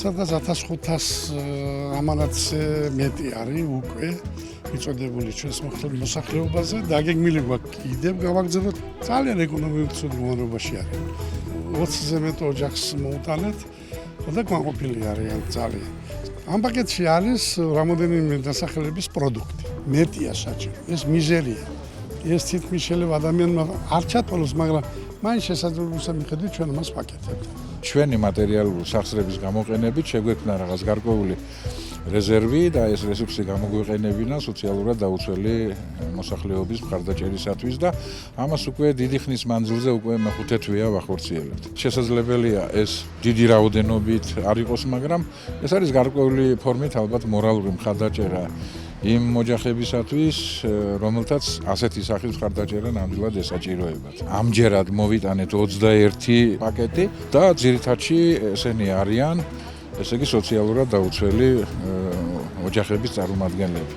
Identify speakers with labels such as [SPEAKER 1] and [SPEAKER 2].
[SPEAKER 1] სადაც 1500 ამანაც მეტი არის უკვე მიწოდებული ჩვენს მოსახლეობაზე და გეგმილი გვაქვს კიდევ გავაგრძელოთ ძალიან ეკონომიკურ მდგომარეობაში არის 20-ზე მეტ ოჯახს მოუტანეთ და კმაყოფილი არიან ძალიან ამ პაკეტში არის რამოდენიმე დასახელების პროდუქტი მეტია საჭირო ეს მიზერია ეს თითქმის შეიძლება ადამიანმა არ ჩათვალოს მაგრამ მაინც შესაძლებლობისა მიხედვით ჩვენ მას ვაკეთებთ
[SPEAKER 2] ჩვენი მატერიალური სახსრების გამოყენებით შეგვექმნა რაღაც გარკვეული რეზერვი და ეს რესურსი გამოგვიყენებინა სოციალურად დაუცველი მოსახლეობის მხარდაჭერისათვის და ამას უკვე დიდი ხნის მანძილზე უკვე მეხუთე თვეა ვახორციელებთ. შესაძლებელია ეს დიდი რაოდენობით არ იყოს, მაგრამ ეს არის გარკვეული ფორმით ალბათ მორალური მხარდაჭერა იმ ოჯახებისათვის, რომელთაც ასეთი სახის მხარდაჭერა ნამდვილად ესაჭიროებათ. ამჯერად მოვიტანეთ 21 პაკეტი და ძირითადში ესენი არიან, ესე იგი სოციალურად დაუცველი ოჯახების წარმომადგენლები.